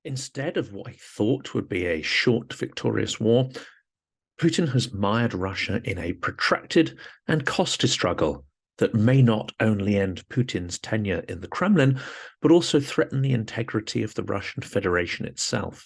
Instead of what he thought would be a short, victorious war, Putin has mired Russia in a protracted and costly struggle that may not only end Putin's tenure in the Kremlin, but also threaten the integrity of the Russian Federation itself.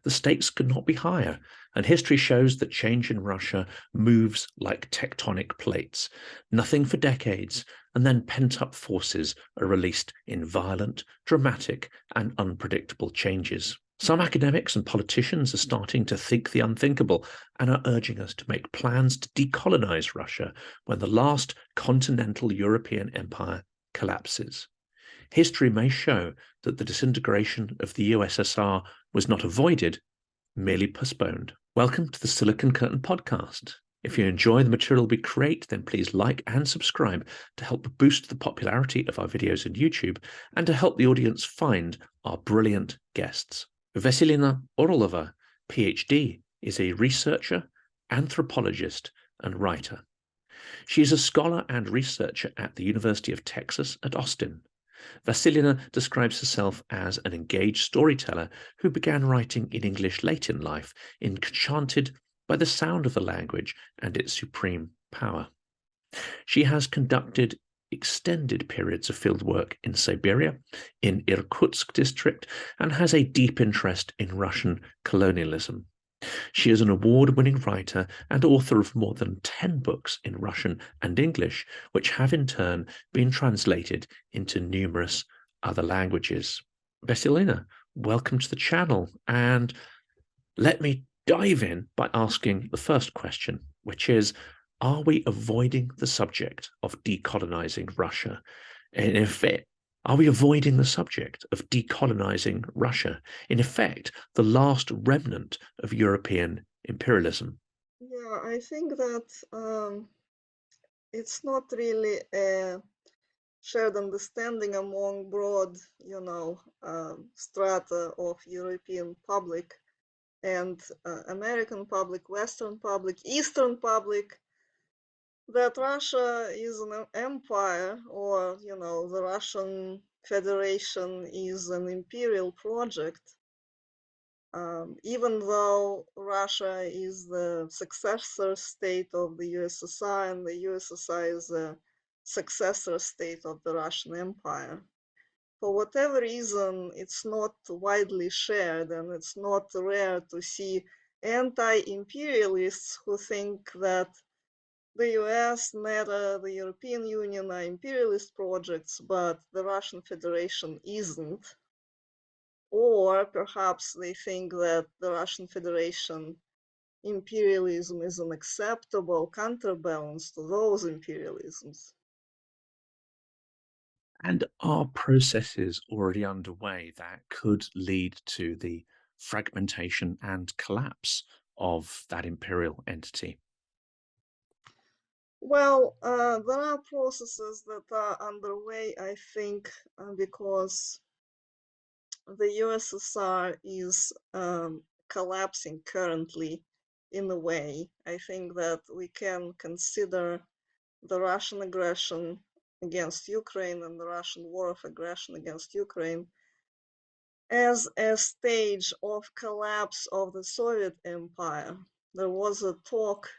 The stakes could not be higher, and history shows that change in Russia moves like tectonic plates. Nothing for decades, and then pent-up forces are released in violent, dramatic, and unpredictable changes. Some academics and politicians are starting to think the unthinkable and are urging us to make plans to decolonize Russia when the last continental European empire collapses. History may show that the disintegration of the USSR was not avoided, merely postponed. Welcome to the Silicon Curtain podcast. If you enjoy the material we create, then please like and subscribe to help boost the popularity of our videos on YouTube and to help the audience find our brilliant guests. Vasilina Orlova, PhD, is a researcher, anthropologist, and writer. She is a scholar and researcher at the University of Texas at Austin. Vasilina describes herself as an engaged storyteller who began writing in English late in life, enchanted by the sound of the language and its supreme power. She has conducted extended periods of field work in Siberia, in Irkutsk district, and has a deep interest in Russian colonialism. She is an award-winning writer and author of more than 10 books in Russian and English, which have in turn been translated into numerous other languages. Vasilina, welcome to the channel, and let me dive in by asking the first question, which is, are we avoiding the subject of decolonizing Russia? And in fact, are we avoiding the subject of decolonizing Russia? In effect, the last remnant of European imperialism. Yeah, I think that it's not really a shared understanding among broad, strata of European public and American public, Western public, Eastern public, that Russia is an empire, or, the Russian Federation is an imperial project. Even though Russia is the successor state of the USSR and the USSR is a successor state of the Russian Empire. For whatever reason, it's not widely shared, and it's not rare to see anti-imperialists who think that the US, NATO, the European Union are imperialist projects, but the Russian Federation isn't. Or perhaps they think that the Russian Federation imperialism is an acceptable counterbalance to those imperialisms. And are processes already underway that could lead to the fragmentation and collapse of that imperial entity? Well, there are processes that are underway, I think, because the USSR is collapsing currently in a way. I think that we can consider the Russian aggression against Ukraine and the Russian war of aggression against Ukraine as a stage of collapse of the Soviet Empire. There was a talk,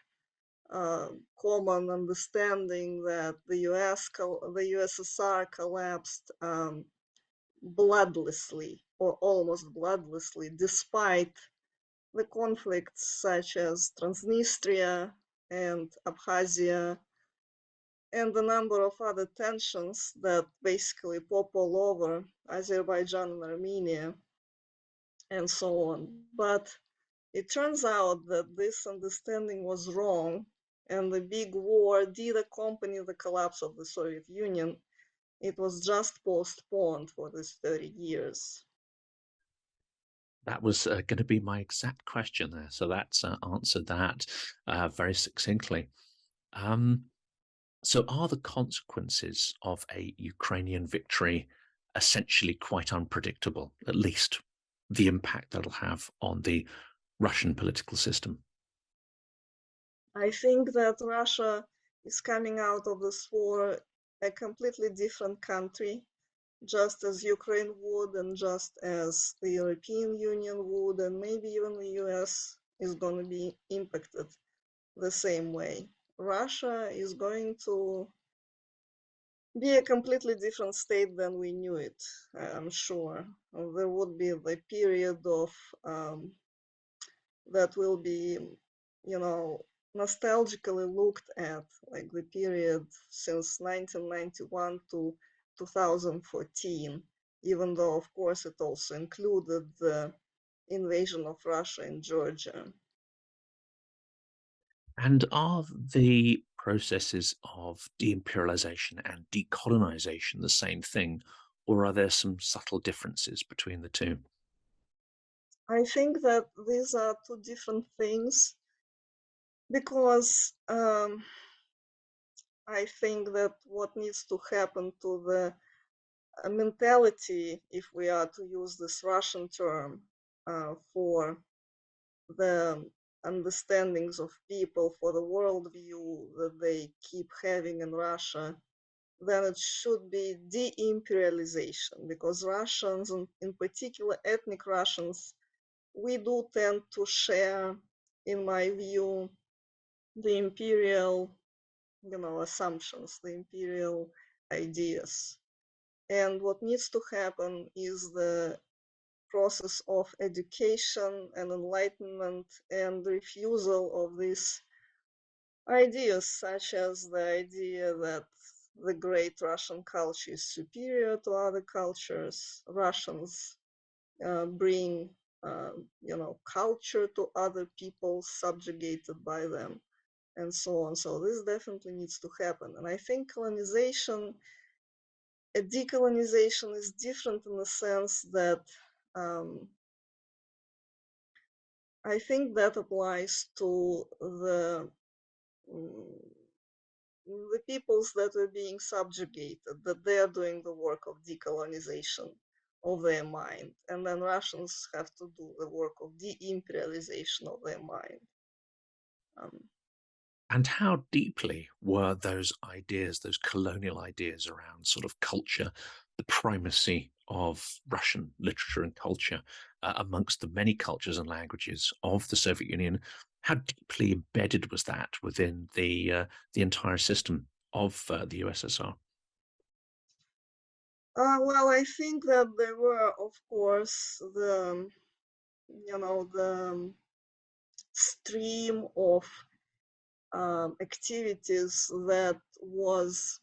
common understanding that the USSR collapsed bloodlessly or almost bloodlessly, despite the conflicts such as Transnistria and Abkhazia and a number of other tensions that basically pop all over Azerbaijan and Armenia and so on. But it turns out that this understanding was wrong, and the big war did accompany the collapse of the Soviet Union. It was just postponed for these 30 years. That was going to be my exact question there. So that's answered that very succinctly. So are the consequences of a Ukrainian victory essentially quite unpredictable, at least the impact that'll have on the Russian political system? I think that Russia is coming out of this war a completely different country. just as Ukraine would, and just as the European Union would, and maybe even the US is going to be impacted the same way. Russia is going to be a completely different state than we knew it, I'm sure. There would be the period of that will be, you know, nostalgically looked at, like the period since 1991 to 2014, even though, of course, it also included the invasion of Russia in Georgia. And are the processes of de-imperialization and decolonization the same thing, or are there some subtle differences between the two? I think that these are two different things because I think that what needs to happen to the mentality, if we are to use this Russian term for the understandings of people, for the worldview that they keep having in Russia, then it should be de-imperialization, because Russians, and in particular ethnic Russians, we do tend to share, in my view, the imperial, assumptions, the imperial ideas. And what needs to happen is the process of education and enlightenment and refusal of these ideas, such as the idea that the great Russian culture is superior to other cultures. Russians bring, culture to other people subjugated by them, and so on. So this definitely needs to happen. And I think a decolonization is different in the sense that I think that applies to mm, the peoples that are being subjugated, that they are doing the work of decolonization of their mind. And then Russians have to do the work of de-imperialization of their mind. Um, And how deeply were those ideas, those colonial ideas around sort of culture, the primacy of Russian literature and culture amongst the many cultures and languages of the Soviet Union, how deeply embedded was that within the entire system of the USSR? well, I think that there were, of course, the stream of activities that was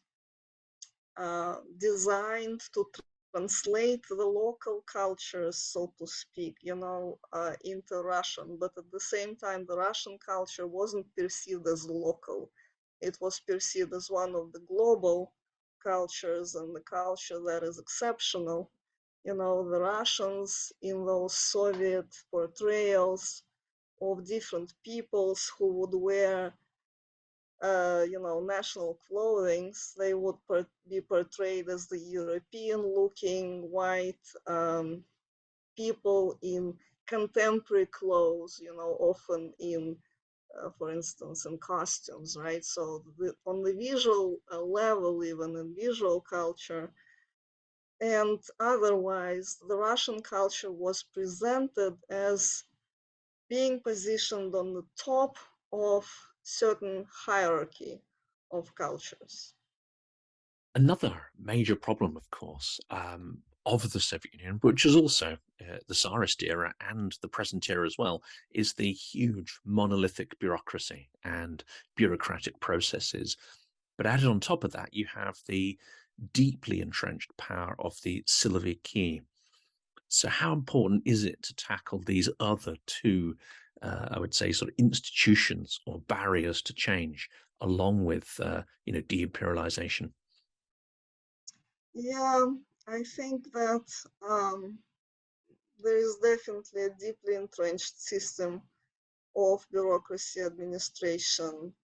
designed to translate the local cultures, so to speak, into Russian. But at the same time, the Russian culture wasn't perceived as local. It was perceived as one of the global cultures and the culture that is exceptional. The Russians in those Soviet portrayals of different peoples who would wear national clothing, they would be portrayed as the European-looking white people in contemporary clothes, often in, for instance, in costumes, right? So on the visual level, even in visual culture, and otherwise, the Russian culture was presented as being positioned on the top of certain hierarchy of cultures. Another major problem, of course, of the Soviet Union, which is also the Tsarist era and the present era as well, is the huge monolithic bureaucracy and bureaucratic processes. But added on top of that, you have the deeply entrenched power of the Siloviki. So, how important is it to tackle these other two, I would say, sort of institutions or barriers to change, along with, de-imperialization? Yeah, I think that there is definitely a deeply entrenched system of bureaucracy administration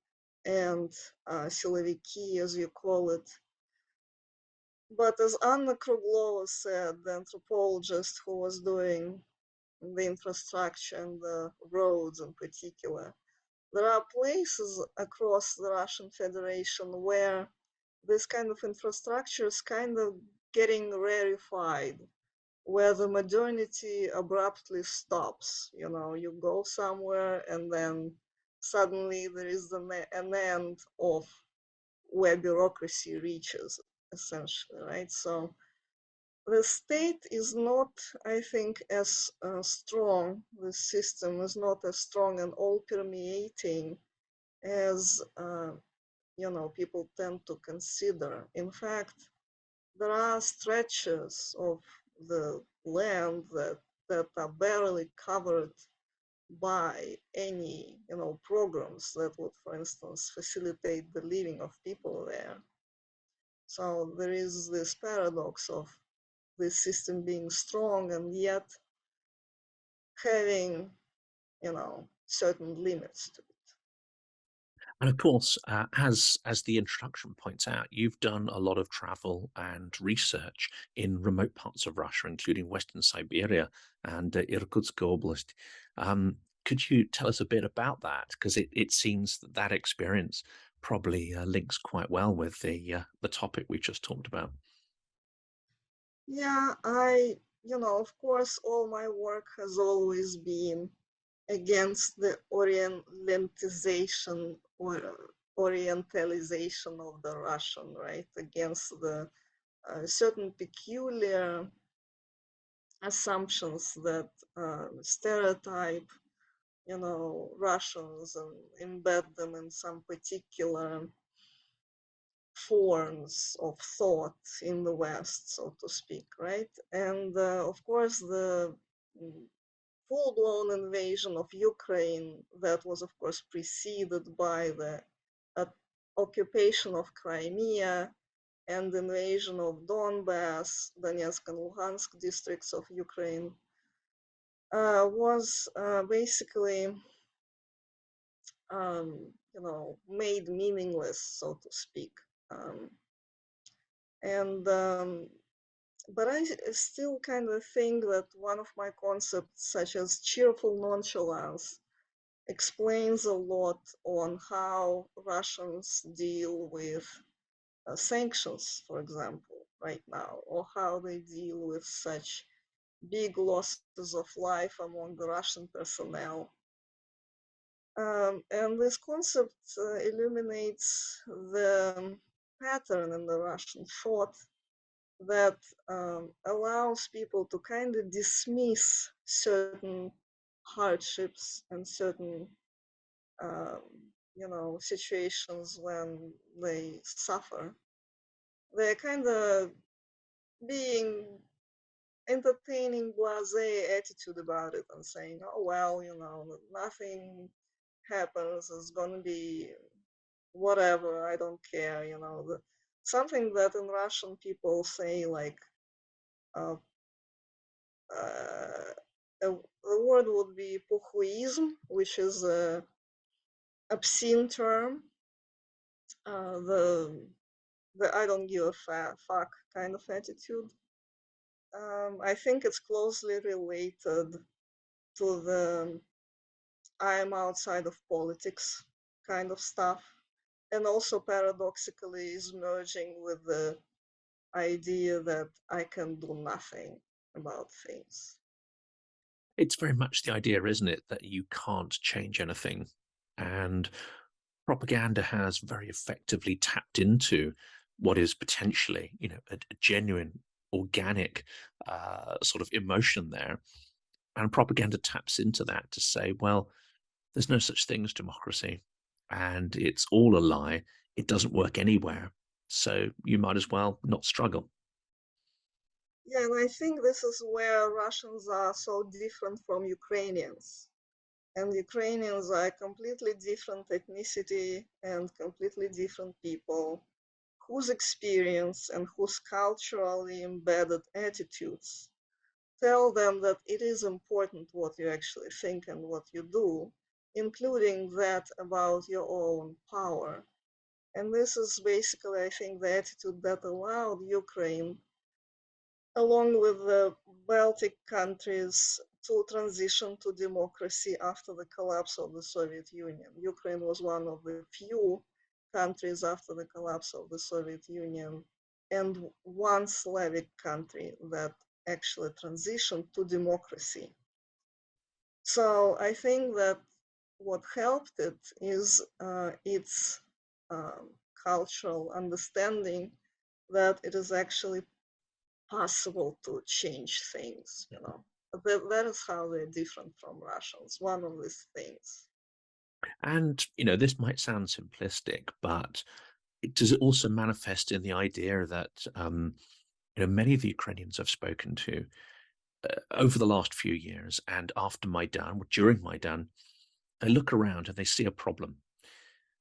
and Siloviki, as you call it. But as Anna Kruglova said, the anthropologist who was doing the infrastructure and the roads in particular, there are places across the Russian Federation where this kind of infrastructures kind of getting rarefied, where the modernity abruptly stops. You know, you go somewhere and then suddenly there is an end of where bureaucracy reaches, essentially, right? So the state is not, I think, as strong, the system is not as strong and all permeating as, you know, people tend to consider. In fact, there are stretches of the land that are barely covered by any, you know, programs that would, for instance, facilitate the living of people there. So there is this paradox of this system being strong and yet having, you know, certain limits to it. And of course, as the introduction points out, you've done a lot of travel and research in remote parts of Russia, including Western Siberia and Irkutsk Oblast. Could you tell us a bit about that? Because it seems that that experience probably links quite well with the topic we just talked about. Yeah, you know, of course, all my work has always been against the orientalization or orientalization of the Russian, right? Against the certain peculiar assumptions that stereotype, you know, Russians and embed them in some particular forms of thought in the West, so to speak, right? And of course, the full-blown invasion of Ukraine that was, of course, preceded by the uh, occupation of Crimea and invasion of Donbass, Donetsk and Luhansk districts of Ukraine, was basically, you know, made meaningless, so to speak. Um, and but I still kind of think that one of my concepts, such as cheerful nonchalance, explains a lot on how Russians deal with sanctions, for example, right now, or how they deal with such big losses of life among the Russian personnel. And this concept illuminates the pattern in the Russian thought that allows people to kind of dismiss certain hardships and certain, um, you know, situations when they suffer. They're kind of being entertaining blasé attitude about it and saying, oh, well, you know, nothing happens, it's going to be whatever, I don't care, you know. Something that in Russian people say like, uh, the word would be puhuism, which is a obscene term. The I don't give a fuck kind of attitude. I think it's closely related to the I'm outside of politics kind of stuff, and also paradoxically is merging with the idea that I can do nothing about things. It's very much the idea, isn't it, that you can't change anything. And propaganda has very effectively tapped into what is potentially, you know, a genuine, organic sort of emotion there. And propaganda taps into that to say, well, there's no such thing as democracy, and it's all a lie. It doesn't work anywhere. So you might as well not struggle. Yeah, and I think this is where Russians are so different from Ukrainians. And Ukrainians are a completely different ethnicity and completely different people whose experience and whose culturally embedded attitudes tell them that it is important what you actually think and what you do, including that about your own power. And this is basically, I think, the attitude that allowed Ukraine, along with the Baltic countries, to transition to democracy after the collapse of the Soviet Union. Ukraine was one of the few countries after the collapse of the Soviet Union and one Slavic country that actually transitioned to democracy. So I think that what helped it is its cultural understanding that it is actually possible to change things, you know. That is how they're different from Russians, one of these things. And, you know, this might sound simplistic, but does it also manifest in the idea that, you know, many of the Ukrainians I've spoken to over the last few years and after Maidan, during Maidan, they look around and they see a problem.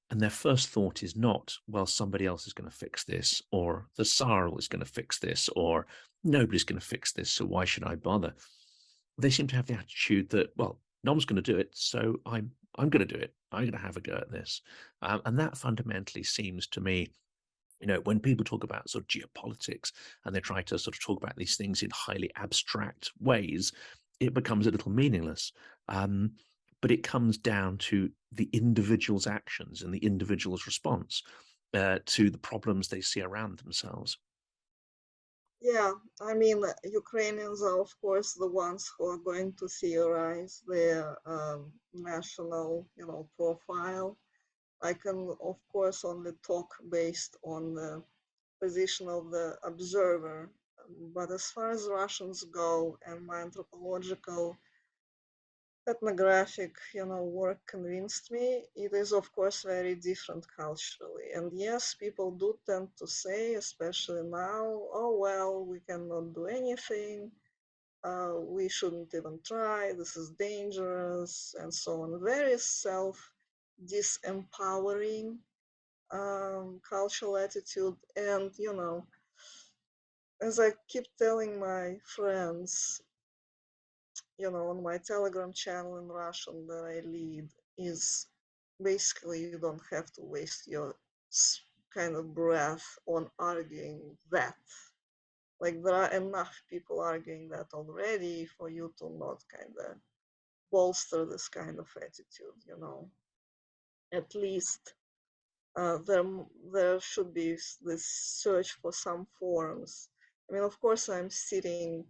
And their first thought is not, well, somebody else is going to fix this, or the Tsar is going to fix this, or nobody's going to fix this, so why should I bother? They seem to have the attitude that, well, no one's going to do it, so I'm going to do it. I'm going to have a go at this. And that fundamentally seems to me, you know, when people talk about sort of geopolitics and they try to sort of talk about these things in highly abstract ways, it becomes a little meaningless. But it comes down to the individual's actions and the individual's response to the problems they see around themselves. Yeah, I mean, Ukrainians are, of course, the ones who are going to theorize their national, you know, profile. I can, of course, only talk based on the position of the observer. But as far as Russians go, and my anthropological ethnographic, you know, work convinced me, it is of course very different culturally. And yes, people do tend to say, especially now, oh well, we cannot do anything, we shouldn't even try, this is dangerous, and so on. Very self disempowering cultural attitude. And you know, as I keep telling my friends, you know, on my Telegram channel in Russian that I lead, is basically you don't have to waste your kind of breath on arguing that. Like there are enough people arguing that already for you to not kind of bolster this kind of attitude, you know. At least there should be this search for some forums. I mean, of course, I'm sitting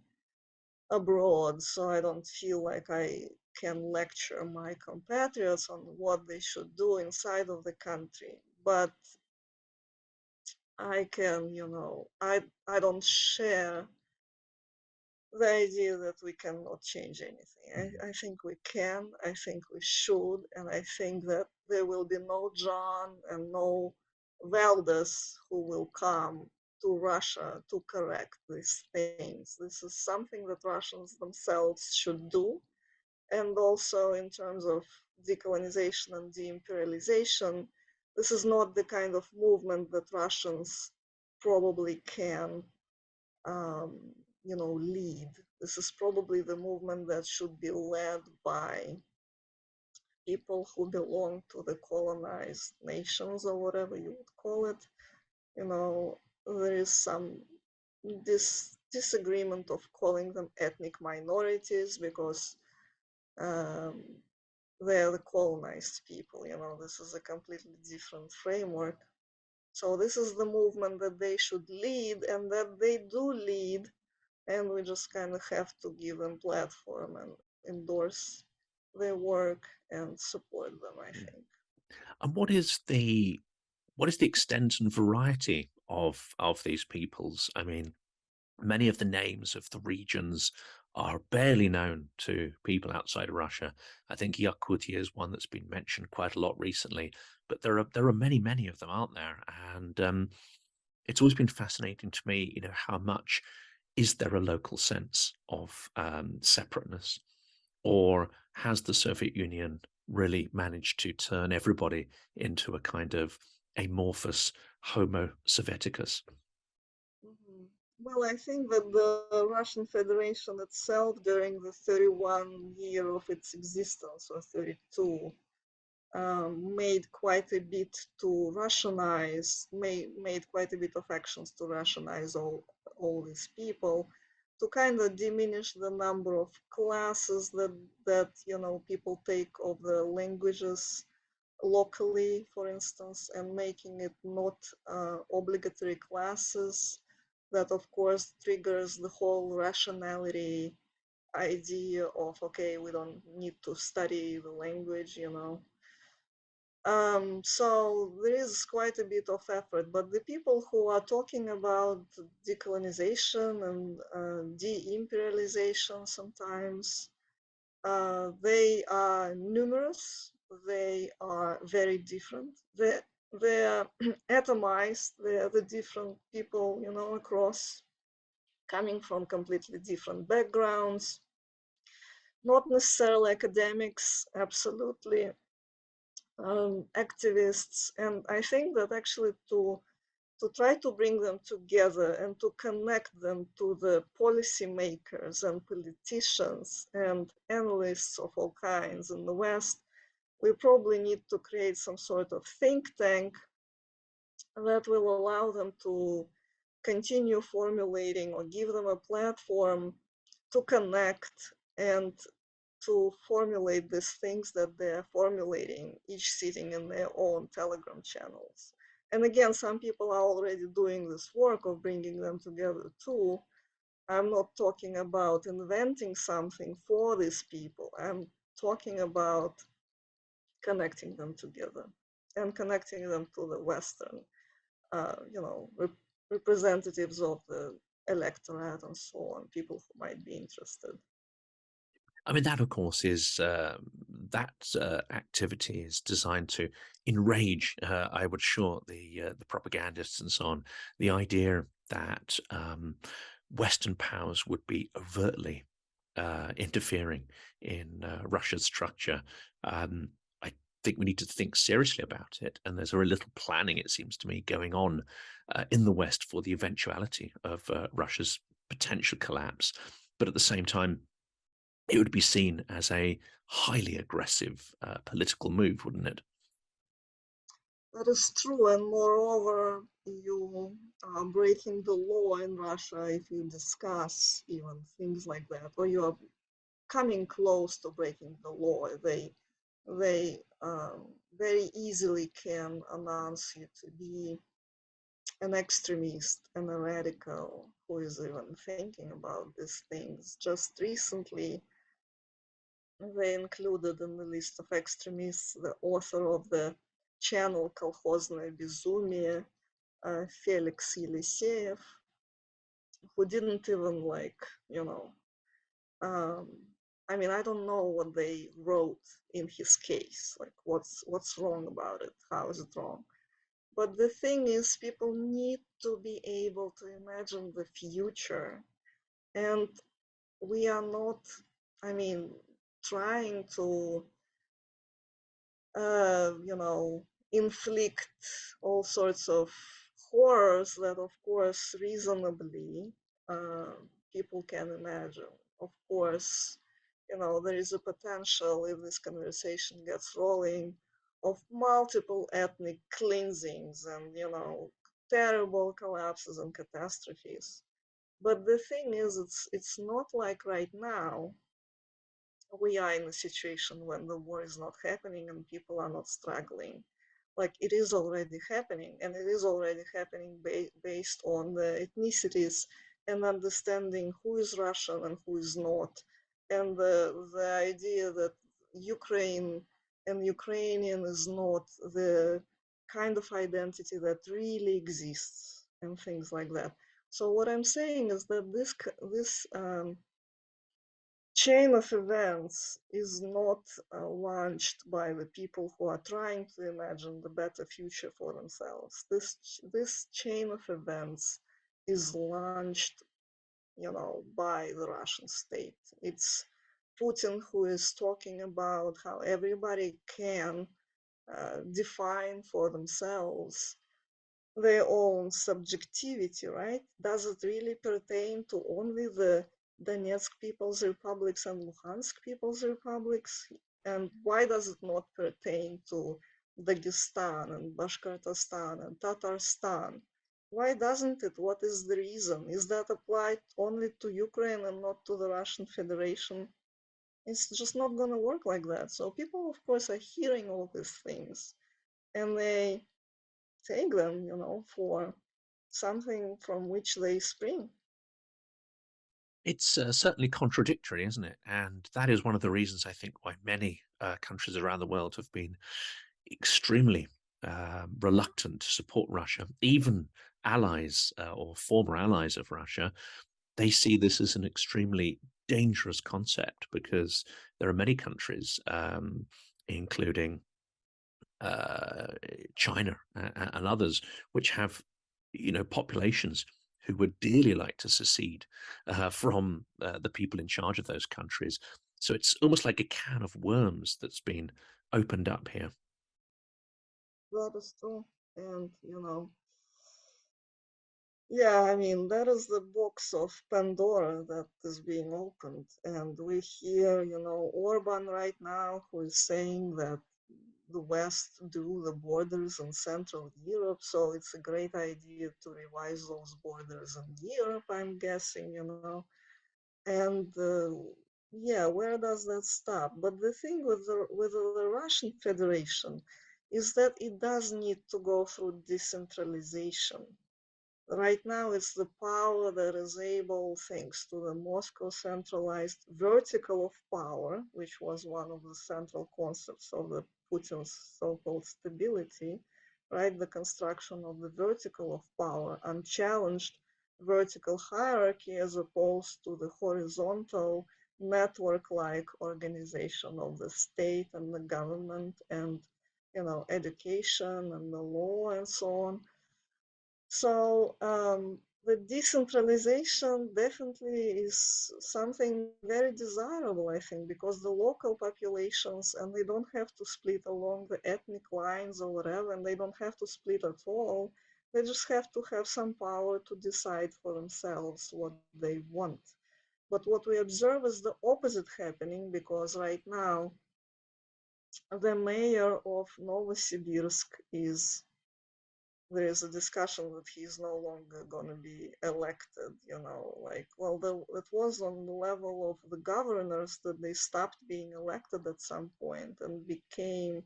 abroad, so I don't feel like I can lecture my compatriots on what they should do inside of the country. But I can, you know, I don't share the idea that we cannot change anything. I think we can, I think we should, and I think that there will be no John and no Valdez who will come to Russia to correct these things. This is something that Russians themselves should do. And also in terms of decolonization and de-imperialization, this is not the kind of movement that Russians probably can um, you know, lead. This is probably the movement that should be led by people who belong to the colonized nations or whatever you would call it. You know, there is some disagreement of calling them ethnic minorities because um, they're the colonized people. You know, this is a completely different framework. So this is the movement that they should lead and that they do lead, and we just kind of have to give them platform and endorse their work and support them, I think. And what is the extent and variety of these peoples? I mean, many of the names of the regions are barely known to people outside of Russia. I think Yakutia is one that's been mentioned quite a lot recently, but there are many of them out there, and it's always been fascinating to me, you know, how much is there a local sense of separateness, or has the Soviet Union really managed to turn everybody into a kind of amorphous Homo Sovieticus? Mhm. Well, I think that the Russian Federation itself, during the 31 year of its existence, or 32, made quite a bit to Russianize, made quite a bit of actions to Russianize all these people, to kind of diminish the number of classes that you know people take of the languages locally, for instance, and making it not obligatory classes. that of course triggers the whole rationality idea of, okay, we don't need to study the language, you know. So there is quite a bit of effort, but the people who are talking about decolonization and de-imperialization sometimes, they are numerous, they are very different, they are atomized, they are the different people, you know, across, coming from completely different backgrounds, not necessarily academics, absolutely activists. And I think that actually to try to bring them together and to connect them to the policymakers and politicians and analysts of all kinds in the West, we probably need to create some sort of think tank that will allow them to continue formulating or give them a platform to connect and to formulate these things that they're formulating, each sitting in their own Telegram channels. And again, some people are already doing this work of bringing them together too. I'm not talking about inventing something for these people. I'm talking about connecting them together and connecting them to the Western, you know, representatives of the electorate and so on, people who might be interested. I mean, that, of course, is that activity is designed to enrage, I would sure, the propagandists and so on. The idea that Western powers would be overtly interfering in Russia's structure. I think we need to think seriously about it. And there's very little planning, it seems to me, going on in the West for the eventuality of Russia's potential collapse. But at the same time, it would be seen as a highly aggressive political move, wouldn't it? That is true, and moreover, you are breaking the law in Russia if you discuss even things like that, or you are coming close to breaking the law. They very easily can announce you to be an extremist and a radical who is even thinking about these things. Just recently, they included in the list of extremists the author of the channel Kolkhozное безумие, Felix Yeliseyev, who didn't even like, you know, um, I mean, I don't know what they wrote in his case, like what's wrong about it, how is it wrong? But the thing is, people need to be able to imagine the future, and we are not, I mean, trying to you know, inflict all sorts of horrors that, of course, reasonably uh, people can imagine. Of course, you know, there is a potential, if this conversation gets rolling, of multiple ethnic cleansings and, you know, terrible collapses and catastrophes. But the thing is, it's not like right now we are in a situation when the war is not happening and people are not struggling. Like it is already happening, and it is already happening based on the ethnicities and understanding who is Russian and who is not, and the idea that Ukraine and Ukrainian is not the kind of identity that really exists, and things like that. So what I'm saying is that this chain of events is not launched by the people who are trying to imagine the better future for themselves. This chain of events is launched, you know, by the Russian state. It's Putin who is talking about how everybody can define for themselves their own subjectivity, right? Does it really pertain to only the Donetsk People's Republics and Luhansk People's Republics? And why does it not pertain to Dagestan and Bashkortostan and Tatarstan? Why doesn't it? What is the reason? Is that applied only to Ukraine and not to the Russian Federation? It's just not going to work like that. So people, of course, are hearing all these things and they take them, you know, for something from which they spring. It's certainly contradictory, isn't it? And that is one of the reasons I think why many countries around the world have been extremely reluctant to support Russia. Even allies or former allies of Russia, they see this as an extremely dangerous concept because there are many countries, including uh, China and others, which have, populations who would dearly like to secede from the people in charge of those countries. So it's almost like a can of worms that's been opened up here. That is true. And, yeah, I mean, that is the box of Pandora that is being opened. And we hear, Orban right now, who is saying that the West do the borders in Central Europe. So it's a great idea to revise those borders in Europe, I'm guessing, And yeah, where does that stop? But the thing with the Russian Federation is that it does need to go through decentralization. Right now, it's the power that is able, thanks to the Moscow centralized vertical of power, which was one of the central concepts of the Putin's so-called stability, right? The construction of the vertical of power, unchallenged vertical hierarchy as opposed to the horizontal network-like organization of the state and the government and, education and the law and so on. So the decentralization definitely is something very desirable, I think, because the local populations, and they don't have to split along the ethnic lines or whatever, and they don't have to split at all. They just have to have some power to decide for themselves what they want. But what we observe is the opposite happening because right now the mayor of Novosibirsk is there is a discussion that he's no longer going to be elected, it was on the level of the governors that they stopped being elected at some point and became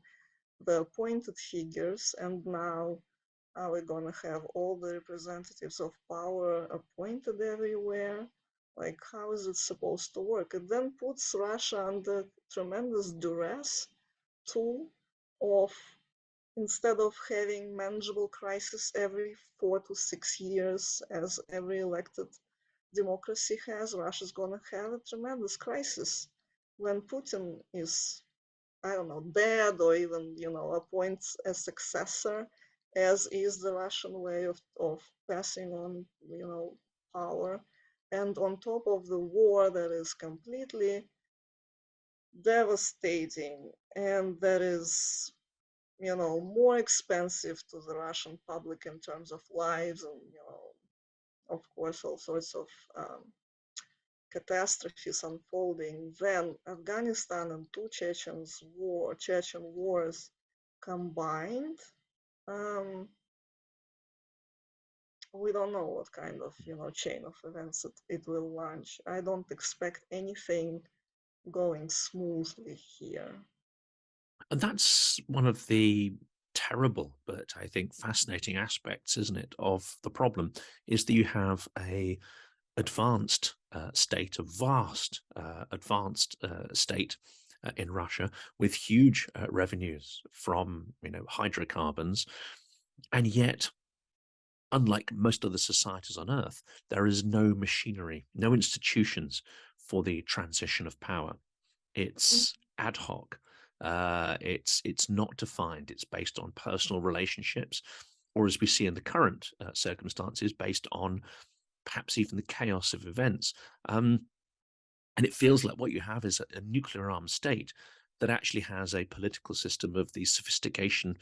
the appointed figures, and now we're going to have all the representatives of power appointed everywhere. Like, how is it supposed to work? It then puts Russia under tremendous duress too of instead of having manageable crisis every 4 to 6 years, as every elected democracy has, Russia's going to have a tremendous crisis when Putin is, I don't know, dead or even, appoints a successor, as is the Russian way of passing on, power. And on top of the war that is completely devastating and that is more expensive to the Russian public in terms of lives and, of course, all sorts of catastrophes unfolding. Then Afghanistan and two Chechen wars combined. Um, we don't know what kind of, chain of events it will launch. I don't expect anything going smoothly here. And that's one of the terrible, but I think fascinating aspects, isn't it, of the problem, is that you have a advanced state, a vast advanced state in Russia with huge revenues from hydrocarbons, and yet, unlike most other societies on Earth, there is no machinery, no institutions for the transition of power. It's ad hoc. It's not defined. It's based on personal relationships, or as we see in the current circumstances, based on perhaps even the chaos of events. And it feels like what you have is a nuclear armed state that actually has a political system of the sophistication.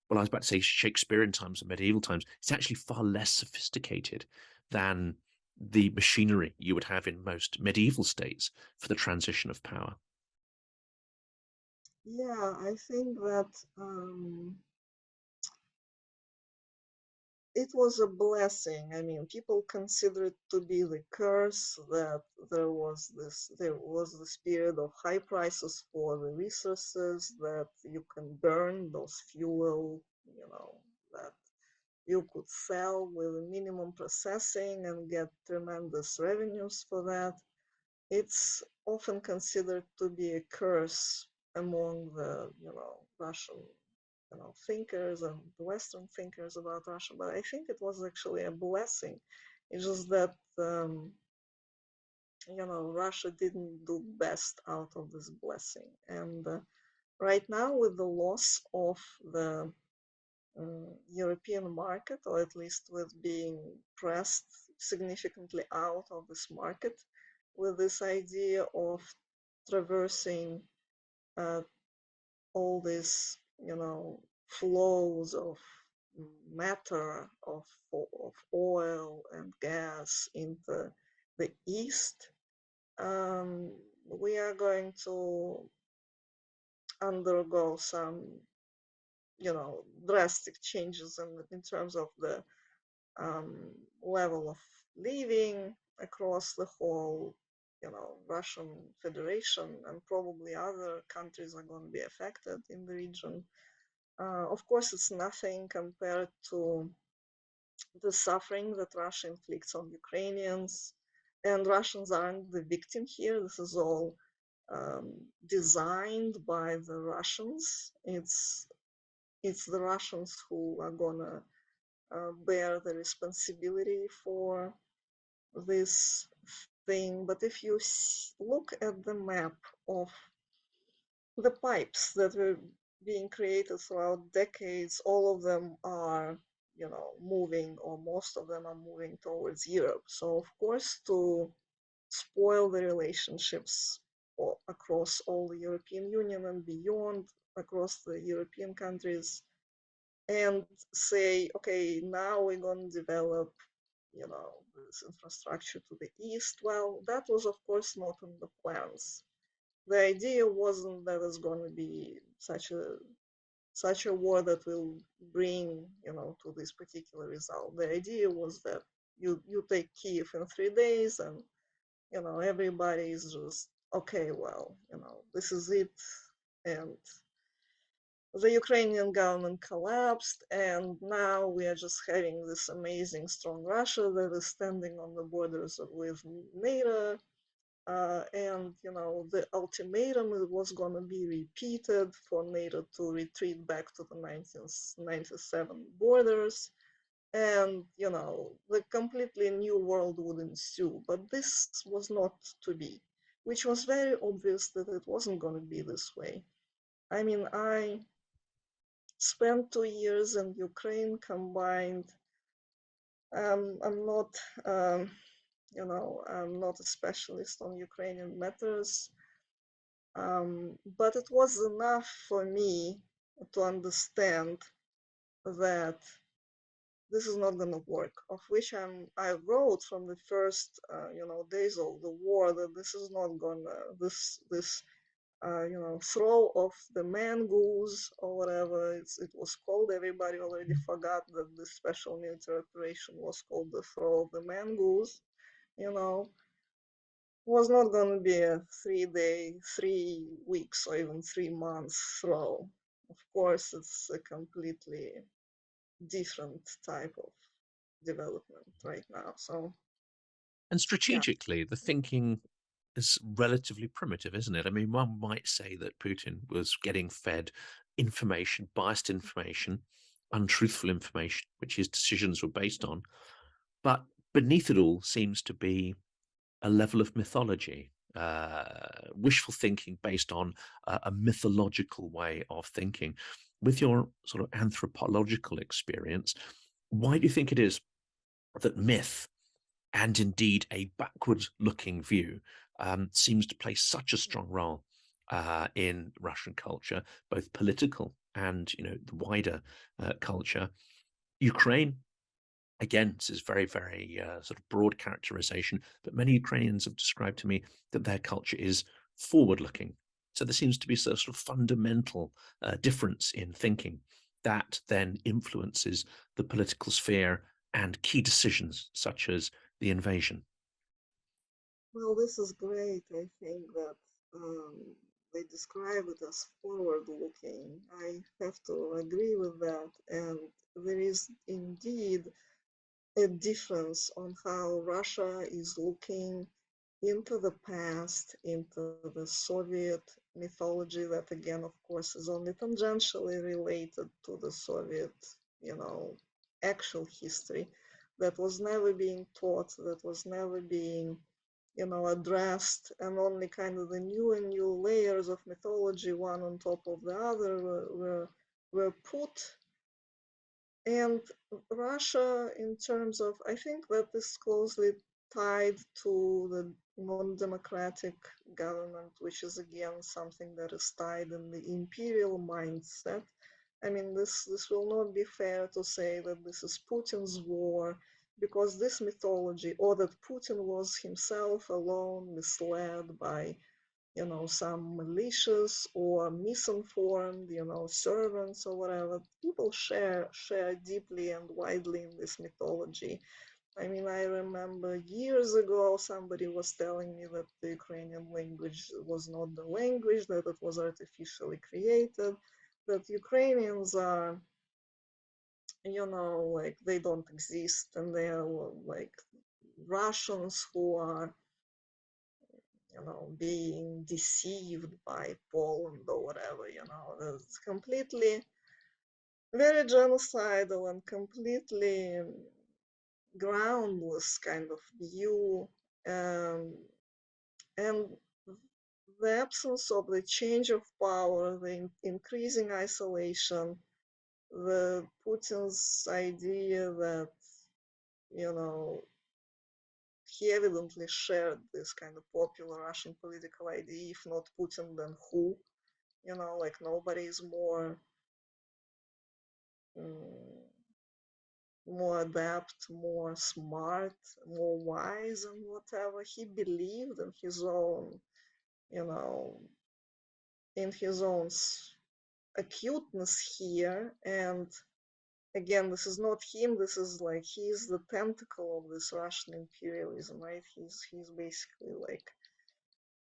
Well, I was about to say Shakespearean times or medieval times. It's actually far less sophisticated than the machinery you would have in most medieval states for the transition of power. Yeah, I think that it was a blessing. I mean, people consider it to be the curse that there was this period of high prices for the resources that you can burn, those fuel, that you could sell with minimum processing and get tremendous revenues for that. It's often considered to be a curse among the, Russian, thinkers and the Western thinkers about Russia, but I think it was actually a blessing. It's just that, Russia didn't do best out of this blessing. And right now, with the loss of the European market, or at least with being pressed significantly out of this market, with this idea of traversing all these, flows of matter, of oil and gas into the east, we are going to undergo some, drastic changes in terms of the level of living across the whole, Russian Federation, and probably other countries are going to be affected in the region. Of course, it's nothing compared to the suffering that Russia inflicts on Ukrainians, and Russians aren't the victim here. This is all designed by the Russians. It's the Russians who are gonna bear the responsibility for this thing. But if you look at the map of the pipes that were being created throughout decades, all of them are, moving, or most of them are moving towards Europe. So, of course, to spoil the relationships across all the European Union and beyond, across the European countries, and say, okay, now we're going to develop, this infrastructure to the east. Well, that was, of course, not in the plans. The idea wasn't that it's going to be such a war that will bring, to this particular result. The idea was that you take Kiev in 3 days, and everybody is just, okay, well, this is it. And the Ukrainian government collapsed, and now we are just having this amazing, strong Russia that is standing on the borders with NATO. And the ultimatum was going to be repeated for NATO to retreat back to the 1997 borders, and the completely new world would ensue. But this was not to be, which was very obvious that it wasn't going to be this way. I mean, I spent 2 years in Ukraine combined. I'm not, I'm not a specialist on Ukrainian matters, but it was enough for me to understand that this is not going to work. Of which I wrote from the first, days of the war, that this is not gonna, this throw of the man goose, or whatever it was called. Everybody already forgot that this special military operation was called the throw of the man goose. Was not going to be a 3 day, 3 weeks, or even 3 months throw. Of course, it's a completely different type of development right now. So And yeah. strategically, the thinking is relatively primitive, isn't it? I mean, one might say that Putin was getting fed information, biased information, untruthful information, which his decisions were based on. But beneath it all seems to be a level of mythology, wishful thinking based on a mythological way of thinking. With your sort of anthropological experience, why do you think it is that myth, and indeed a backward-looking view, seems to play such a strong role in Russian culture, both political and the wider culture? Ukraine, again, this is very, very sort of broad characterization, but many Ukrainians have described to me that their culture is forward-looking. So there seems to be a sort of fundamental difference in thinking that then influences the political sphere and key decisions such as the invasion. Well, this is great. I think that the describe it as forward-looking. I have to agree with that, and there is indeed a difference on how Russia is looking into the past, into the Soviet mythology that, again, of course, is only tangentially related to the Soviet, actual history that was never being taught, that was never being, addressed, and only kind of the new and new layers of mythology, one on top of the other, were put. And Russia, in terms of, I think that is closely tied to the non-democratic government, which is again something that is tied in the imperial mindset. I mean, this will not be fair to say that this is Putin's war, because this mythology, or that Putin was himself alone misled by some malicious or misinformed, servants or whatever. People share deeply and widely in this mythology. I mean, I remember years ago somebody was telling me that the Ukrainian language was not the language, that it was artificially created, that Ukrainians are, like they don't exist, and they are like Russians who are being deceived by Poland or whatever, it's completely very genocidal and completely groundless kind of view. And the absence of the change of power, the increasing isolation, the Putin's idea that, he evidently shared this kind of popular Russian political idea, if not Putin, then who? Like nobody is more adept, more smart, more wise, and whatever. He believed in his own, you know, in his own acuteness here. And again, this is not him. This is like he's the tentacle of this Russian imperialism, right? He's basically like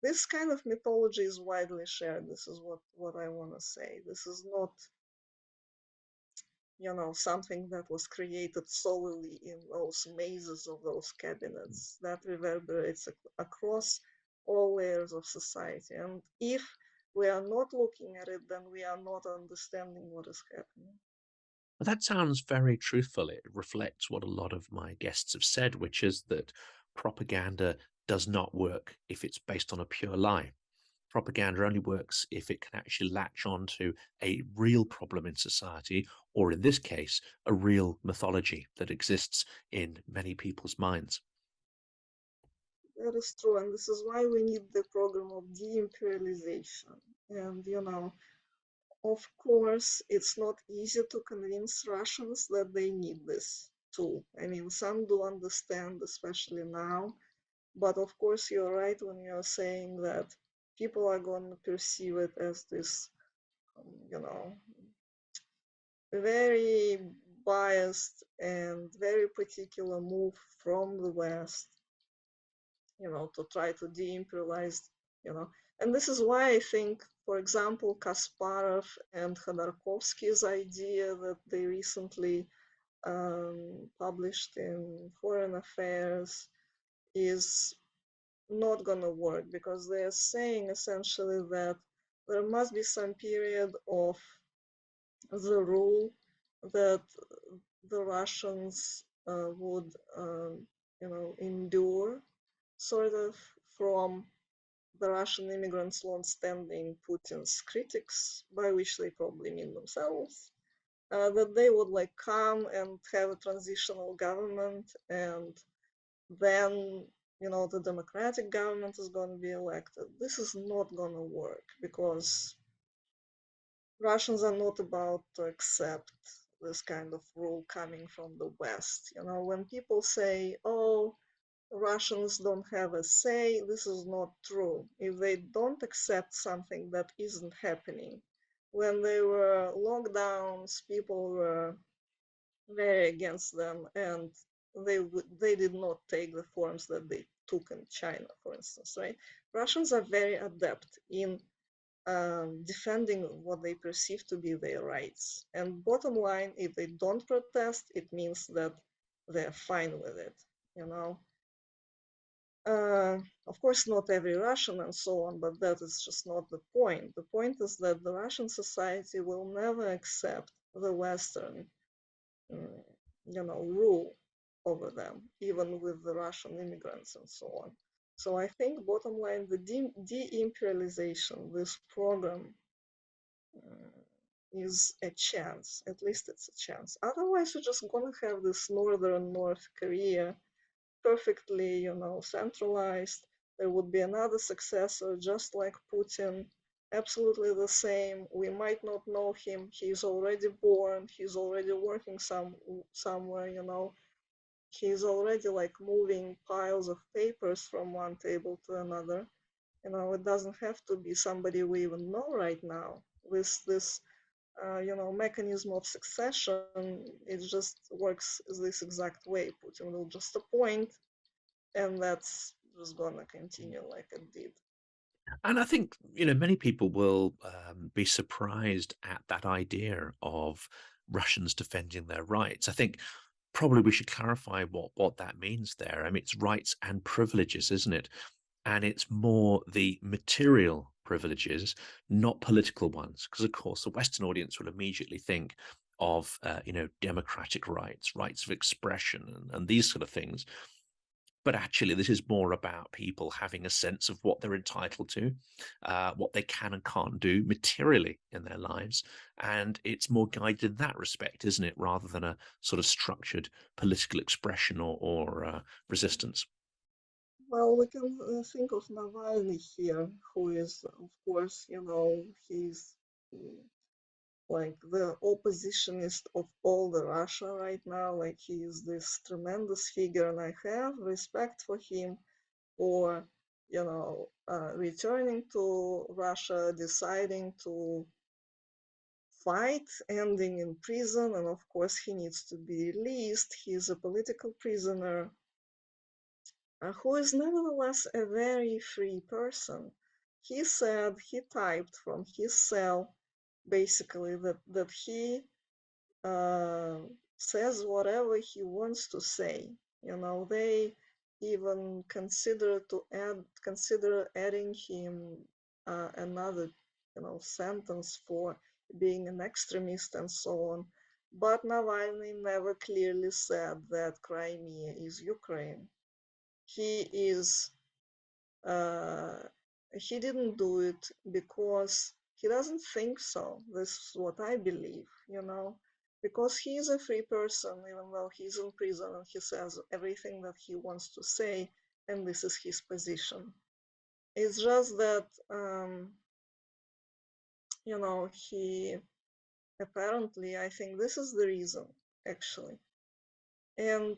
this kind of mythology is widely shared. This is what I want to say. This is not something that was created solely in those mazes of those cabinets. That reverberates across all layers of society. And if we are not looking at it, then we are not understanding what is happening. Well, that sounds very truthful. It reflects what a lot of my guests have said, which is that propaganda does not work if it's based on a pure lie. Propaganda only works if it can actually latch on to a real problem in society, or in this case, a real mythology that exists in many people's minds. That is true, and this is why we need the program of de-imperialization. And, of course, it's not easy to convince Russians that they need this tool. I mean, some do understand, especially now, but of course, you're right when you're saying that people are going to perceive it as this, very biased and very particular move from the West, to try to de-imperialize, And this is why I think, for example, Kasparov and Khodorkovsky's idea that they recently published in Foreign Affairs is not going to work, because they're saying essentially that there must be some period of the rule that the Russians would, endure, sort of, from the Russian immigrants long-standing Putin's critics, by which they probably mean themselves, that they would like come and have a transitional government, and then the democratic government is going to be elected. This is not going to work, because Russians are not about to accept this kind of rule coming from the West. When people say, oh, Russians don't have a say, this is not true. If they don't accept something that isn't happening, when there were lockdowns, people were very against them, and they did not take the forms that they took in China, for instance, right? Russians are very adept in defending what they perceive to be their rights. And bottom line, if they don't protest, it means that they're fine with it, you know. Of course, not every Russian and so on, but that is just not the point. The point is that the Russian society will never accept the Western, rule over them, even with the Russian immigrants and so on. So I think, bottom line, the de-imperialization, this program, is a chance. At least it's a chance. Otherwise, you're just gonna have this northern North Korea, perfectly, centralized. There would be another successor, just like Putin, absolutely the same. We might not know him. He's already born. He's already working somewhere. He's already like moving piles of papers from one table to another. It doesn't have to be somebody we even know right now. With this, mechanism of succession, it just works this exact way. Putin will just appoint, and that's just gonna continue like it did. And I think, many people will be surprised at that idea of Russians defending their rights. I think probably we should clarify what that means there. I mean, it's rights and privileges, isn't it? And it's more the material privileges, not political ones, because of course the Western audience will immediately think of democratic rights, rights of expression, and these sort of things. But actually, this is more about people having a sense of what they're entitled to, what they can and can't do materially in their lives. And it's more guided in that respect, isn't it? Rather than a sort of structured political expression or resistance. Well, we can think of Navalny here, who is, of course, he's like the oppositionist of all the Russia right now. Like he is this tremendous figure, and I have respect for him for, returning to Russia, deciding to fight, ending in prison, and of course he needs to be released. He's a political prisoner who is nevertheless a very free person. He said, he typed from his cell basically that he says whatever he wants to say. They even consider adding him another, sentence for being an extremist and so on. But Navalny never clearly said that Crimea is Ukraine. Uh, he didn't do it because he doesn't think so. This is what I believe, because he is a free person, even though he's in prison, and he says everything that he wants to say, and this is his position. It's just that, he apparently, I think this is the reason, actually. And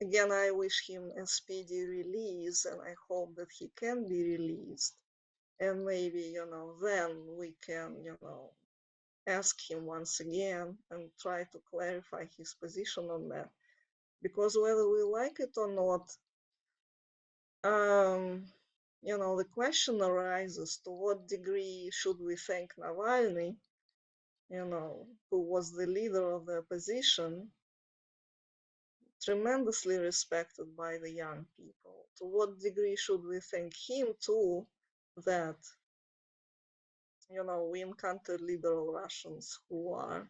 again, I wish him a speedy release, and I hope that he can be released. And maybe, then we can, ask him once again and try to clarify his position on that. Because whether we like it or not, the question arises, to what degree should we thank Navalny, who was the leader of the opposition, tremendously respected by the young people? To what degree should we thank him too, that we encountered liberal Russians who are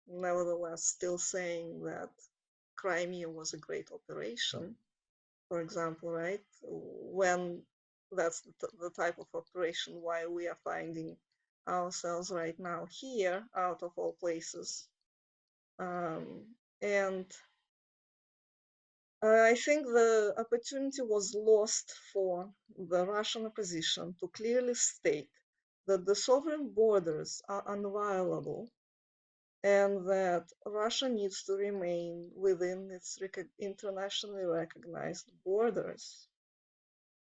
nevertheless still saying that Crimea was a great operation, for example, right? When that's the type of operation why we are finding ourselves right now here, out of all places. And I think the opportunity was lost for the Russian opposition to clearly state that the sovereign borders are unviolable and that Russia needs to remain within its internationally recognized borders.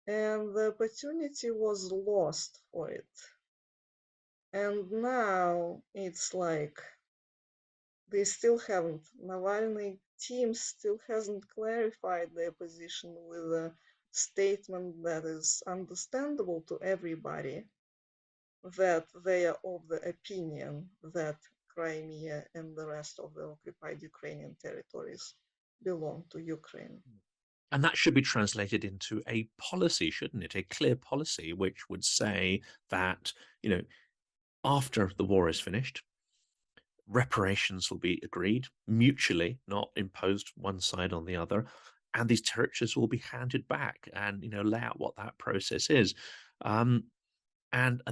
And the opportunity was lost for it. And now it's like they still haven't, Navalny team still hasn't clarified their position with the statement that is understandable to everybody, that they are of the opinion that Crimea and the rest of the occupied Ukrainian territories belong to Ukraine. And that should be translated into a policy, shouldn't it? A clear policy which would say that, after the war is finished, reparations will be agreed mutually, not imposed one side on the other, and these territories will be handed back, and lay out what that process is. And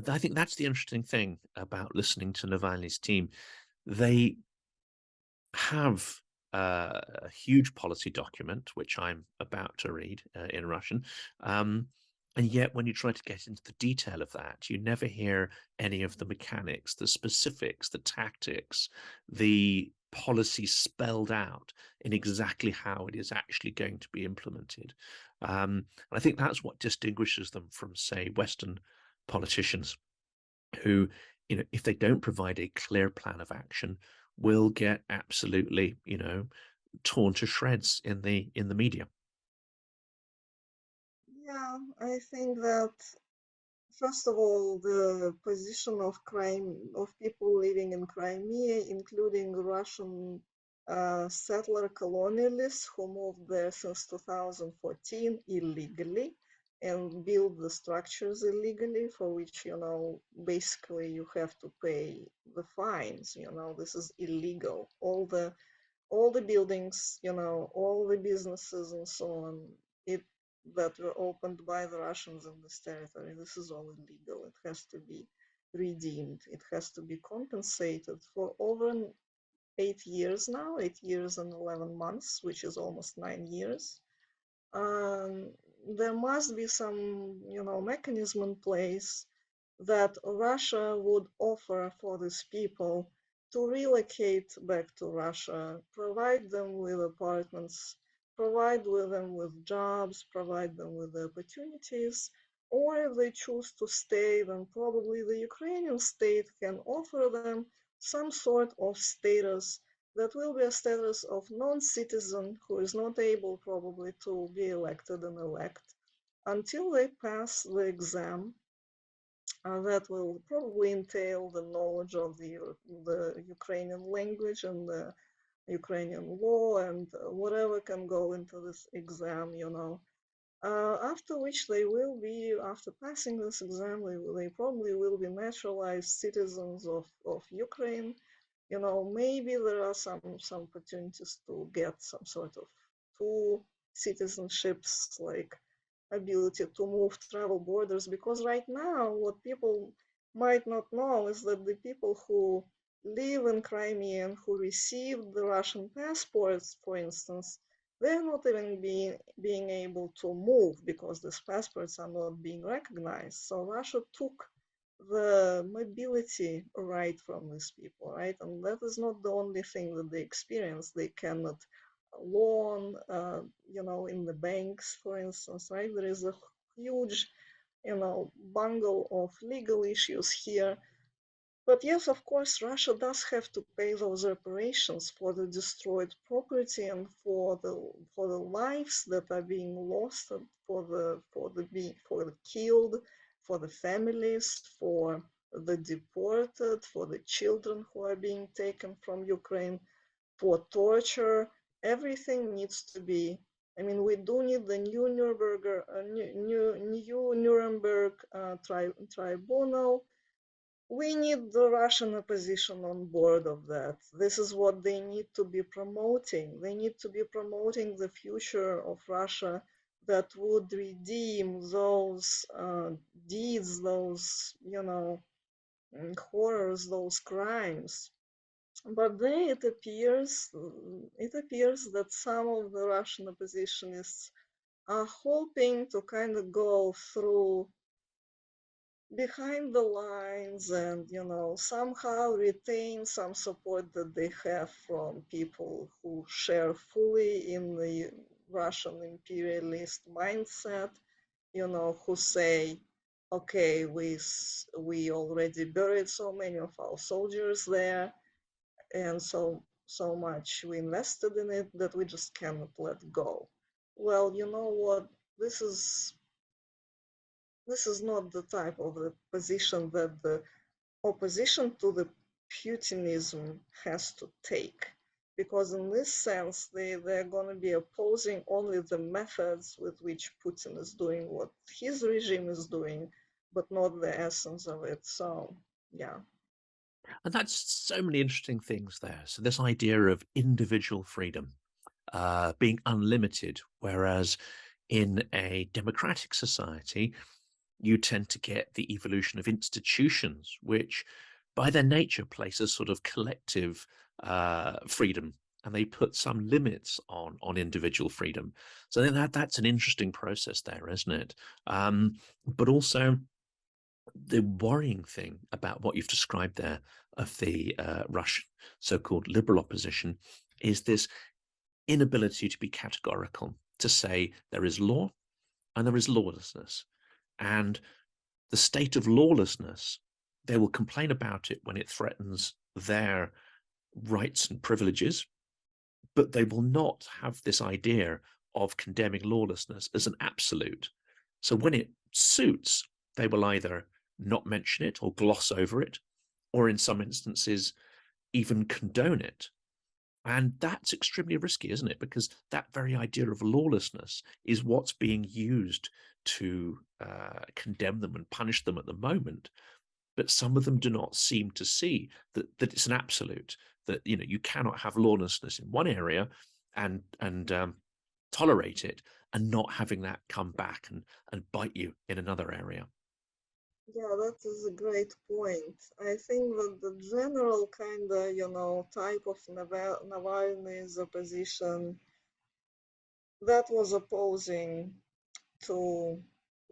I think that's the interesting thing about listening to Navalny's team. They have a huge policy document, which I'm about to read in Russian. And yet, when you try to get into the detail of that, you never hear any of the mechanics, the specifics, the tactics, the policy spelled out in exactly how it is actually going to be implemented. And I think that's what distinguishes them from, say, Western politicians who, if they don't provide a clear plan of action, will get absolutely, torn to shreds in the media. Yeah, I think that first of all, the position of people living in Crimea, including Russian settler colonialists who moved there since 2014 illegally and built the structures illegally, for which, basically you have to pay the fines. This is illegal. All the buildings, all the businesses and so on, it that were opened by the Russians in this territory. This is all illegal. It has to be redeemed. It has to be compensated for over 8 years now, 8 years and 11 months, which is almost 9 years. There must be some, mechanism in place that Russia would offer for these people to relocate back to Russia, provide them with apartments, provide them with jobs, provide them with opportunities, or if they choose to stay, then probably the Ukrainian state can offer them some sort of status that will be a status of non-citizen who is not able probably to be elected and elect until they pass the exam that will probably entail the knowledge of the Ukrainian language and the Ukrainian law and whatever can go into this exam. After which they will be, after passing this exam, they probably will be naturalized citizens of Ukraine. Maybe there are some opportunities to get some sort of two citizenships, like ability to move, travel borders, because right now what people might not know is that the people who live in Crimea and who received the Russian passports, for instance, they're not even being able to move because these passports are not being recognized. So Russia took the mobility right from these people, right? And that is not the only thing that they experience. They cannot loan, in the banks, for instance, right? There is a huge, bungle of legal issues here. But yes, of course, Russia does have to pay those reparations for the destroyed property and for the lives that are being lost, and for the killed, for the families, for the deported, for the children who are being taken from Ukraine, for torture. Everything needs to be. I mean, we do need the new Nuremberg tribunal. We need the Russian opposition on board of that. This is what they need to be promoting. They need to be promoting the future of Russia that would redeem those deeds, those, horrors, those crimes. But then it appears that some of the Russian oppositionists are hoping to kind of go through behind the lines and, somehow retain some support that they have from people who share fully in the Russian imperialist mindset, who say, okay, we already buried so many of our soldiers there, and so much we invested in it that we just cannot let go. Well, you know what? this is not the type of the position that the opposition to the Putinism has to take, because in this sense they're going to be opposing only the methods with which Putin is doing what his regime is doing, but not the essence of it. So yeah. And that's so many interesting things there. So this idea of individual freedom being unlimited, whereas in a democratic society, you tend to get the evolution of institutions, which by their nature place a sort of collective freedom, and they put some limits on individual freedom. So I think that's an interesting process there, isn't it? But also the worrying thing about what you've described there of the Russian so-called liberal opposition is this inability to be categorical, to say there is law and there is lawlessness. And the state of lawlessness, they will complain about it when it threatens their rights and privileges, but they will not have this idea of condemning lawlessness as an absolute. So when it suits, they will either not mention it or gloss over it, or in some instances, even condone it. And that's extremely risky, isn't it? Because that very idea of lawlessness is what's being used to condemn them and punish them at the moment. But some of them do not seem to see that it's an absolute, that you cannot have lawlessness in one area and tolerate it and not having that come back and bite you in another area. Yeah, that is a great point. I think that the general kind of, type of Navalny's opposition that was opposing to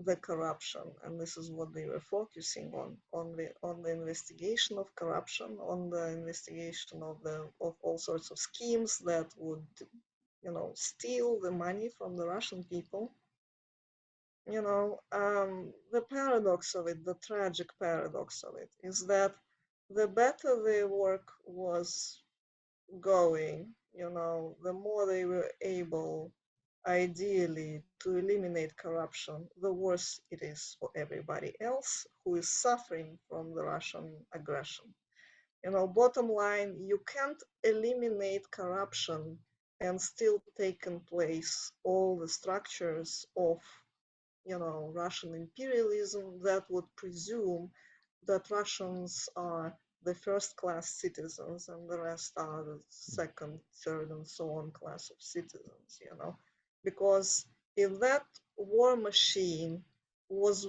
the corruption, and this is what they were focusing on the investigation of corruption, on the investigation of all sorts of schemes that would, steal the money from the Russian people. The paradox of it, the tragic paradox of it, is that the better their work was going, the more they were able, ideally, to eliminate corruption, the worse it is for everybody else who is suffering from the Russian aggression. Bottom line, you can't eliminate corruption and still take in place all the structures of Russian imperialism that would presume that Russians are the first class citizens and the rest are the second, third, and so on class of citizens, because if that war machine was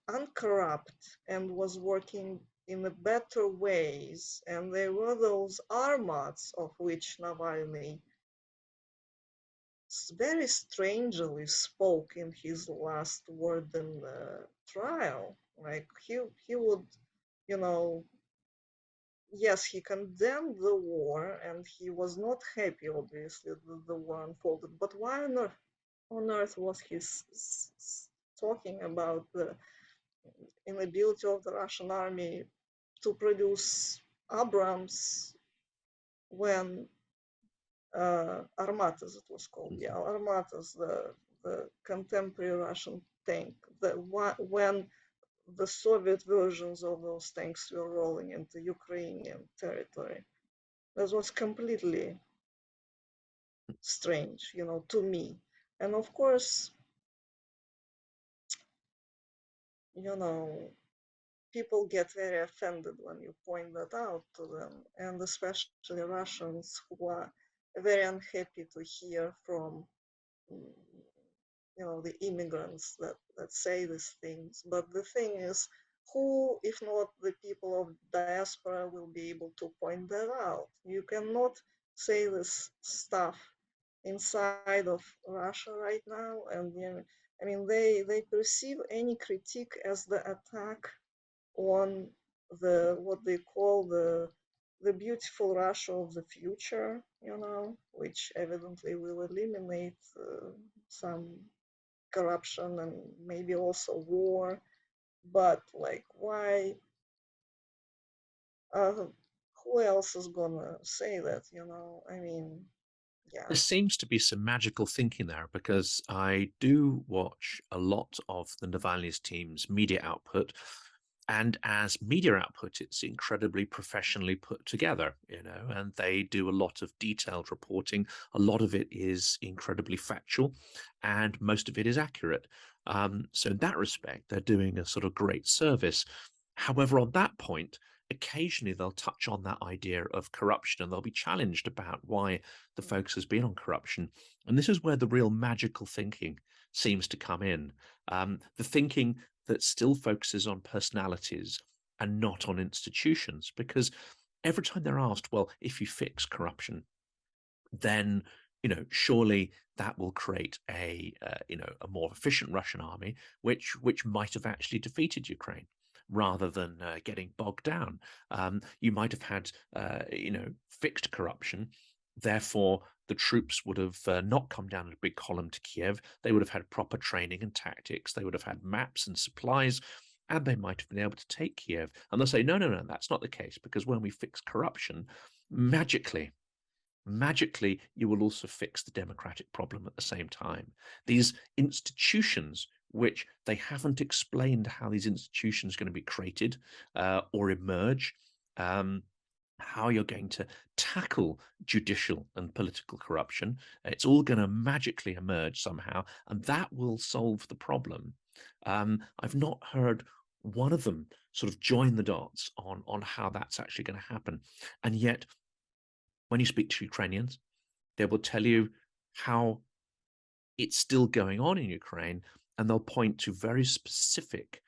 uncorrupt and was working in a better ways, and there were those armats of which Navalny very strangely spoke in his last word in the trial. Like he would, you know, yes, he condemned the war and he was not happy, obviously, that the war unfolded. But why on earth was he talking about the inability of the Russian army to produce Abrams when Armatas, it was called, yeah, Armatas, the contemporary Russian tank, when the Soviet versions of those tanks were rolling into Ukrainian territory. That was completely strange, to me. And of course, people get very offended when you point that out to them, and especially Russians who are very unhappy to hear from the immigrants that say these things. But the thing is, who, if not the people of diaspora, will be able to point that out? You cannot say this stuff inside of Russia right now, and I mean they perceive any critique as the attack on what they call the beautiful Russia of the future, which evidently will eliminate some corruption and maybe also war. But like, why? Uh, who else is gonna say that? I mean, Yeah. There seems to be some magical thinking there, because I do watch a lot of the Navalny's team's media output. And as media output, it's incredibly professionally put together, and they do a lot of detailed reporting. A lot of it is incredibly factual, and most of it is accurate. So in that respect, they're doing a sort of great service. However, on that point, occasionally they'll touch on that idea of corruption, and they'll be challenged about why the focus has been on corruption. And this is where the real magical thinking seems to come in. The thinking that still focuses on personalities and not on institutions, because every time they're asked, well, if you fix corruption, then surely that will create a more efficient Russian army, which might have actually defeated Ukraine rather than getting bogged down. You might have had fixed corruption. Therefore, the troops would have not come down in a big column to Kiev. They would have had proper training and tactics. They would have had maps and supplies, and they might have been able to take Kiev. And they'll say, no, no, no, that's not the case, because when we fix corruption, magically, you will also fix the democratic problem at the same time. These institutions, which they haven't explained how these institutions are going to be created or emerge, how you're going to tackle judicial and political corruption. It's all going to magically emerge somehow, and that will solve the problem. I've not heard one of them sort of join the dots on how that's actually going to happen. And yet, when you speak to Ukrainians, they will tell you how it's still going on in Ukraine, and they'll point to very specific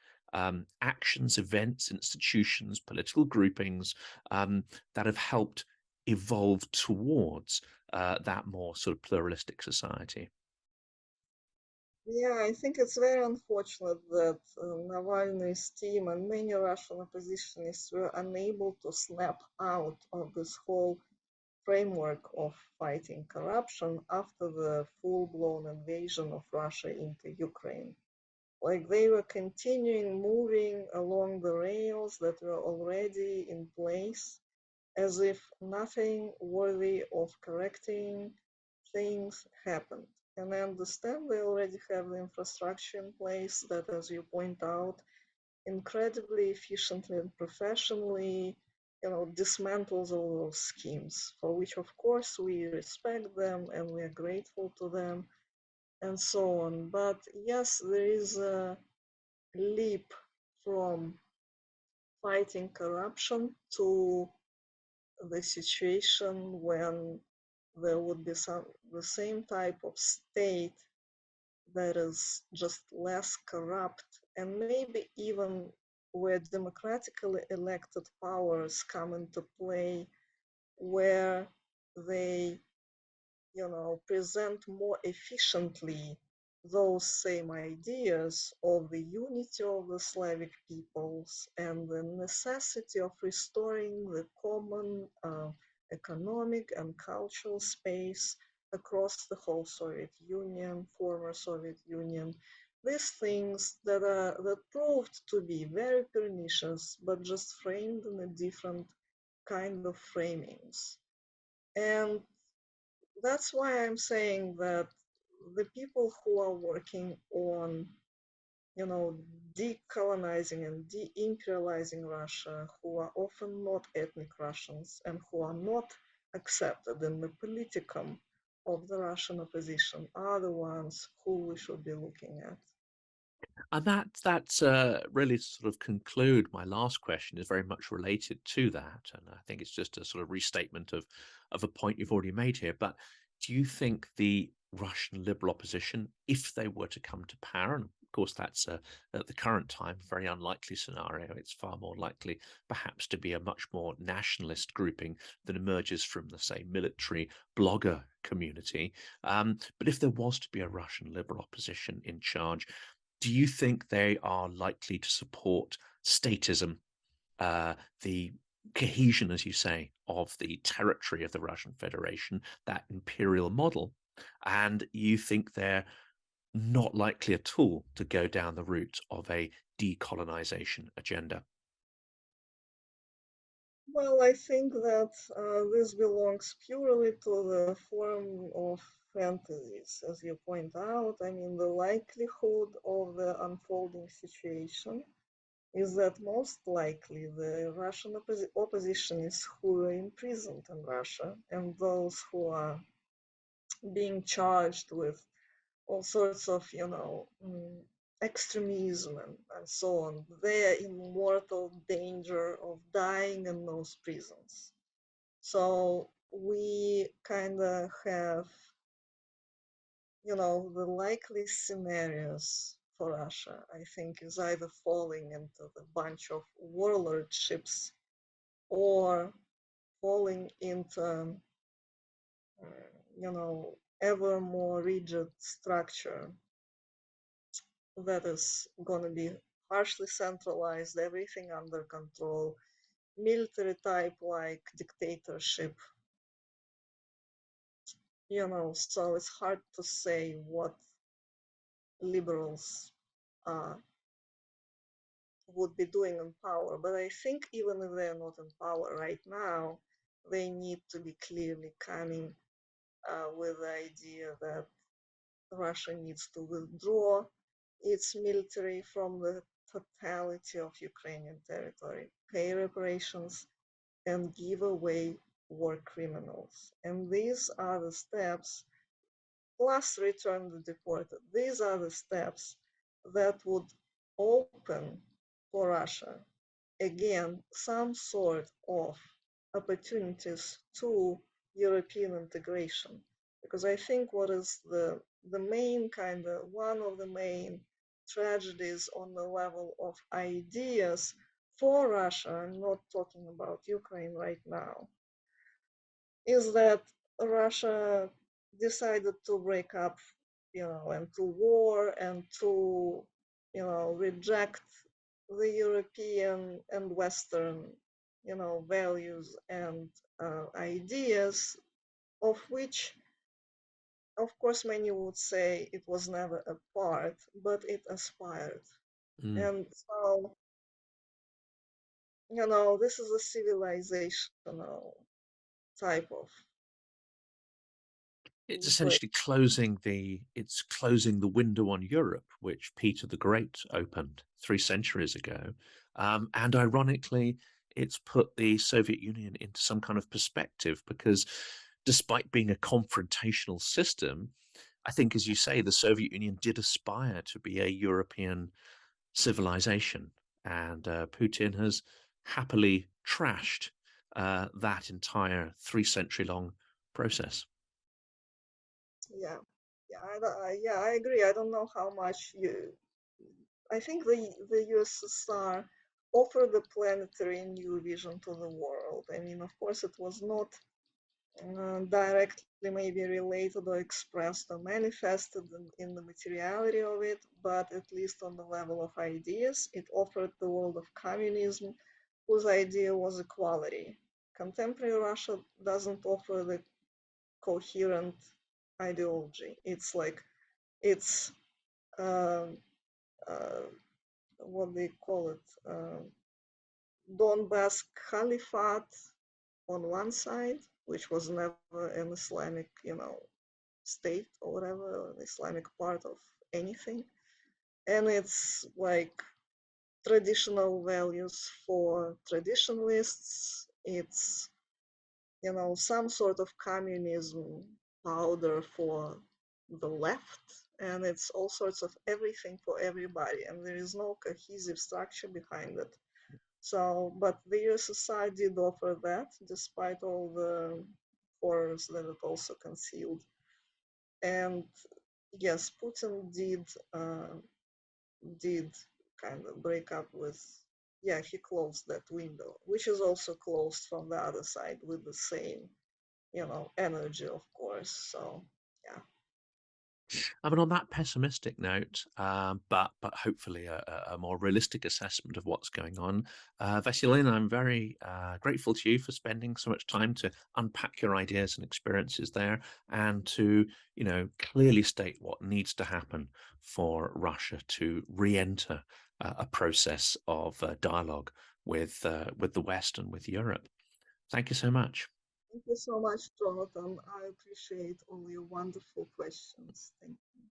actions, events, institutions, political groupings that have helped evolve towards that more sort of pluralistic society. Yeah, I think it's very unfortunate that Navalny's team and many Russian oppositionists were unable to snap out of this whole framework of fighting corruption after the full-blown invasion of Russia into Ukraine. Like they were continuing moving along the rails that were already in place, as if nothing worthy of correcting things happened. And I understand they already have the infrastructure in place that, as you point out, incredibly efficiently and professionally, dismantles all those schemes, for which, of course, we respect them and we are grateful to them, and so on. But yes, there is a leap from fighting corruption to the situation when there would be the same type of state that is just less corrupt, and maybe even where democratically elected powers come into play, where they present more efficiently those same ideas of the unity of the Slavic peoples and the necessity of restoring the common economic and cultural space across the whole Soviet Union, former Soviet Union. These things that proved to be very pernicious, but just framed in a different kind of framings. And that's why I'm saying that the people who are working on, decolonizing and de-imperializing Russia, who are often not ethnic Russians and who are not accepted in the politicum of the Russian opposition, are the ones who we should be looking at. And that's really sort of conclude my last question is very much related to that. And I think it's just a sort of restatement of a point you've already made here. But do you think the Russian liberal opposition, if they were to come to power, and of course that's at the current time a very unlikely scenario, it's far more likely perhaps to be a much more nationalist grouping that emerges from the, say, military blogger community. But if there was to be a Russian liberal opposition in charge, do you think they are likely to support statism, the cohesion, as you say, of the territory of the Russian Federation, that imperial model? And you think they're not likely at all to go down the route of a decolonization agenda? Well, I think that this belongs purely to the form of fantasies, as you point out. I mean, the likelihood of the unfolding situation is that most likely the Russian oppositionists who are imprisoned in Russia and those who are being charged with all sorts of, extremism and so on, they're in mortal danger of dying in those prisons. So we kind of have, the likely scenarios for Russia, I think, is either falling into the bunch of warlordships or falling into, ever more rigid structure that is going to be harshly centralized, everything under control, military type like dictatorship, so it's hard to say what liberals would be doing in power. But I think even if they're not in power right now, they need to be clearly coming with the idea that Russia needs to withdraw its military from the totality of Ukrainian territory, pay reparations, and give away war criminals. And these are the steps, plus return the deported. These are the steps that would open for Russia again some sort of opportunities to European integration. Because I think what is the main kind of one of the main tragedies on the level of ideas for Russia, I'm not talking about Ukraine right now, is that Russia decided to break up, and to war and to, reject the European and Western, values and ideas, of which, of course, many would say it was never a part, but it aspired. Mm. And so, this is a civilizational type of It's break. essentially closing the window on Europe, which Peter the Great opened 3 centuries ago. And ironically, it's put the Soviet Union into some kind of perspective because despite being a confrontational system, I think, as you say, the Soviet Union did aspire to be a European civilization. And Putin has happily trashed that entire 3 century long process. Yeah, I agree. I don't know how much you. I think the USSR offered a planetary new vision to the world. I mean, of course, it was not directly maybe related or expressed or manifested in the materiality of it, but at least on the level of ideas, it offered the world of communism, whose idea was equality. Contemporary Russia doesn't offer the coherent ideology. It's like it's um, uh, what they call it, Donbass Caliphate on one side, which was never an Islamic, state or whatever, an Islamic part of anything, and it's like traditional values for traditionalists. It's some sort of communism powder for the left, and it's all sorts of everything for everybody, and there is no cohesive structure behind it. So, but the USSR did offer that, despite all the horrors that it also concealed. And yes, Putin did kind of break up with, yeah, he closed that window, which is also closed from the other side with the same, energy, of course. So, yeah. I mean, on that pessimistic note, but hopefully a more realistic assessment of what's going on, Vasilina, I'm very grateful to you for spending so much time to unpack your ideas and experiences there, and to clearly state what needs to happen for Russia to re-enter a process of dialogue with the West and with Europe. Thank you so much. Thank you so much, Jonathan. I appreciate all your wonderful questions. Thank you.